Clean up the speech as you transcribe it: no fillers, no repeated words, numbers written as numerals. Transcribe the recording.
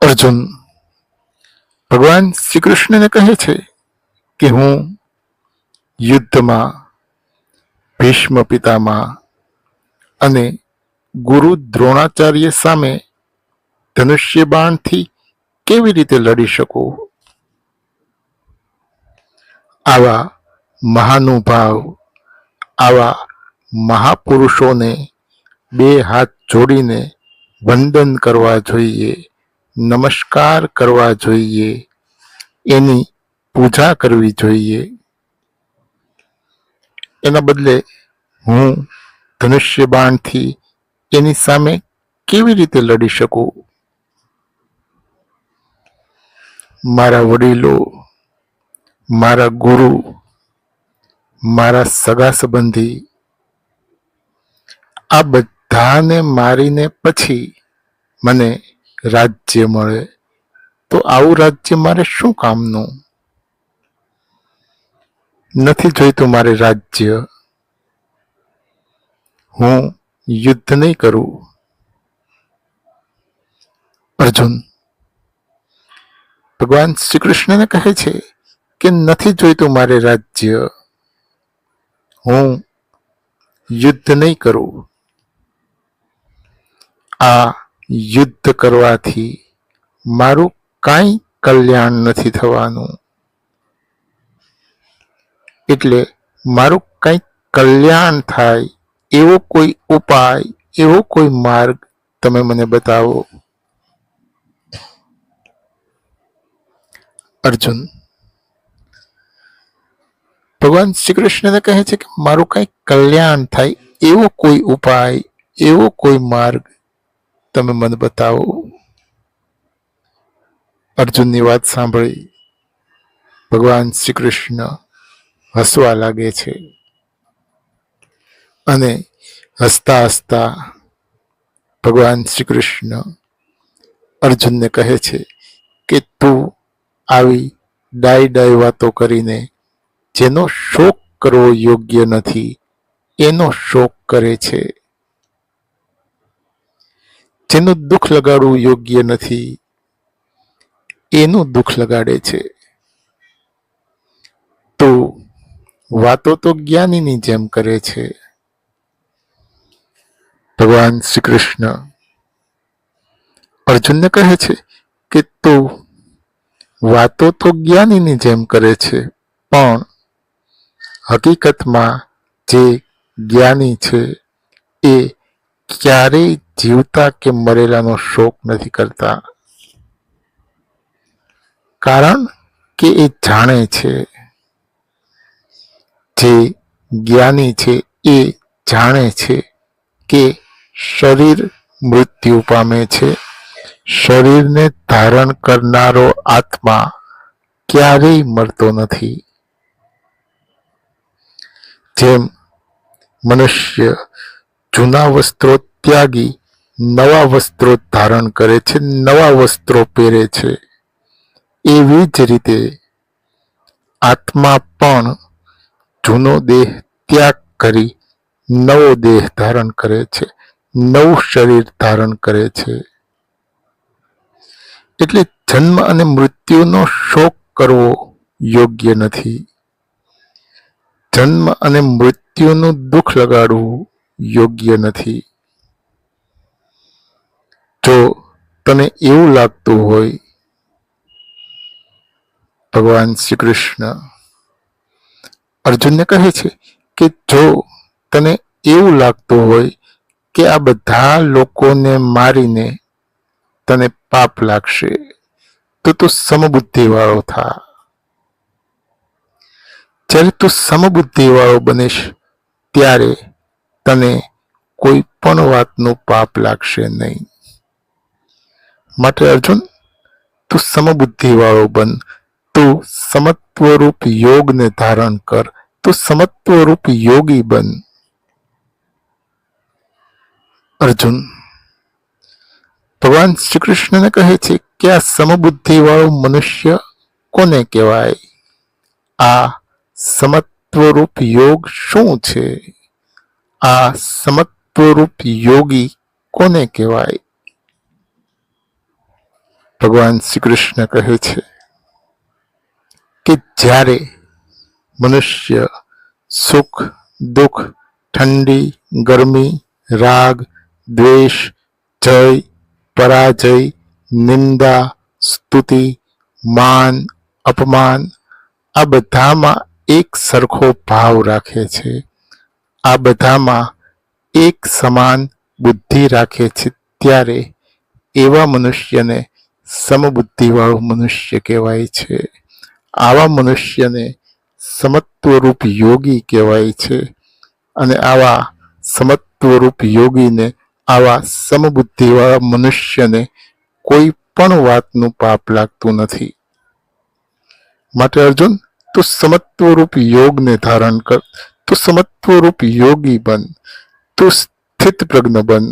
અર્જુન ભગવાન શ્રી કૃષ્ણને કહે છે કે હું યુદ્ધમાં ભીષ્મ પિતામહ અને ગુરુ દ્રોણાચાર્ય સામે ધનુષ્ય બાણથી કેવી રીતે લડી શકું? આવા મહાનુભાવ, આવા મહાપુરુષોને બે હાથ જોડીને વંદન કરવા જોઈએ, નમસ્કાર કરવા જોઈએ, એની પૂજા કરવી જોઈએ. એના બદલે હું ધનુષ્ય બાણથી એની સામે કેવી રીતે લડી શકું? મારા વડીલો, મારા ગુરુ, મારા સગા સંબંધી, આ બધાને મારીને પછી મને રાજ્ય મળે તો આવું રાજ્ય મારે શું કામનું? નથી જોઈતું મારે રાજ્ય. હું યુદ્ધ નહીં કરું. અર્જુન ભગવાન શ્રી કૃષ્ણને કહે છે કે નથી જોઈતું મારે રાજ્ય, હું યુદ્ધ નહીં કરું. આ યુદ્ધ કરવાથી મારું કાંઈ કલ્યાણ નથી થવાનું. એટલે મારું કંઈક કલ્યાણ થાય એવો કોઈ ઉપાય, એવો કોઈ માર્ગ તમે મને બતાવો. અર્જુન ભગવાન શ્રી કૃષ્ણને કહે છે કે મારું કંઈક કલ્યાણ થાય એવો કોઈ ઉપાય, એવો કોઈ માર્ગ તમે મને બતાવો. અર્જુનની વાત સાંભળી ભગવાન શ્રી કૃષ્ણ હસવા લાગે છે અને હસતા હસતા ભગવાન શ્રી કૃષ્ણ અર્જુનને કહે છે કે તું આવી ડાય ડાય વાતો કરીને જેનો શોક કરવો યોગ્ય નથી એનો શોક કરે છે, જેનું દુઃખ લગાડવું યોગ્ય નથી એનું દુઃખ લગાડે છે. તો વાતો તો જ્ઞાનીની જેમ કરે છે. ભગવાન શ્રી કૃષ્ણ અર્જુનને કહે છે કે તું વાતો તો જ્ઞાનીની જેમ કરે છે, પણ હકીકતમાં જે જ્ઞાની છે એ ક્યારેય જીવતા કે મરેલાનો શોક નથી કરતા. કારણ કે એ જાણે છે, જે જ્ઞાની છે એ જાણે છે કે શરીર મૃત્યુ પામે છે, શરીરને ધારણ કરનારો આત્મા ક્યારેય મરતો નથી. જેમ મનુષ્ય જૂના વસ્ત્રો ત્યાગી નવા વસ્ત્રો ધારણ કરે છે, નવા વસ્ત્રો પહેરે છે, એવી જ રીતે આત્મા પણ જૂનો દેહ ત્યાગ કરી નવો દેહ ધારણ કરે છે, નવું શરીર ધારણ કરે છે. એટલે જન્મ અને મૃત્યુનો શોક કરવો યોગ્ય નથી. જન્મ અને મૃત્યુનું દુઃખ લગાડવું યોગ્ય નથી. જો તને એવું લાગતું હોય, ભગવાન શ્રી કૃષ્ણ અર્જુનને કહે છે કે જો તને એવું લાગતું હોય કે આ બધા લોકોને મારીને તને પાપ લાગશે તો તું સમબુદ્ધિ વાળો થા. જ્યારે તું સમબુદ્ધિ વાળો બનીશ ત્યારે તને કોઈ પણ વાતનું પાપ લાગશે નહીં. માટે અર્જુન તું સમબુદ્ધિ વાળો બન, તું સમત્વરૂપ યોગને ધારણ કર, તું સમત્વરૂપ યોગી બન. અર્જુન ભગવાન શ્રી કૃષ્ણને કહે છે કે આ સમબુદ્ધિ વાળો મનુષ્ય કોને કહેવાય? આ સમત્વરૂપ યોગ શું છે? આ સમત્વરૂપ યોગી કોને કહેવાય? ભગવાન શ્રી કૃષ્ણ કહે છે કે જ્યારે મનુષ્ય સુખ દુઃખ ઠંડી ગરમી રાગ દ્વેષ જય પરાજય નિંદા સ્તુતિ માન અપમાન આ બધામાં એક સરખો ભાવ રાખે છે, આ બધામાં એક સમાન બુદ્ધિ રાખે છે, ત્યારે એવા મનુષ્યને સમબુદ્ધિવાળો મનુષ્ય કહેવાય છે. આવા મનુષ્યને સમત્વરૂપ યોગી કહેવાય છે. અને આવા સમત્વરૂપ યોગીને, આવા સમબુદ્ધિવાળા મનુષ્યને કોઈ પણ વાતનું પાપ લાગતું નથી. માટે અર્જુન, તું સમત્વરૂપ યોગને ધારણ કર, તું સમત્વરૂપ યોગી બન, તું સ્થિત પ્રજ્ઞ બન.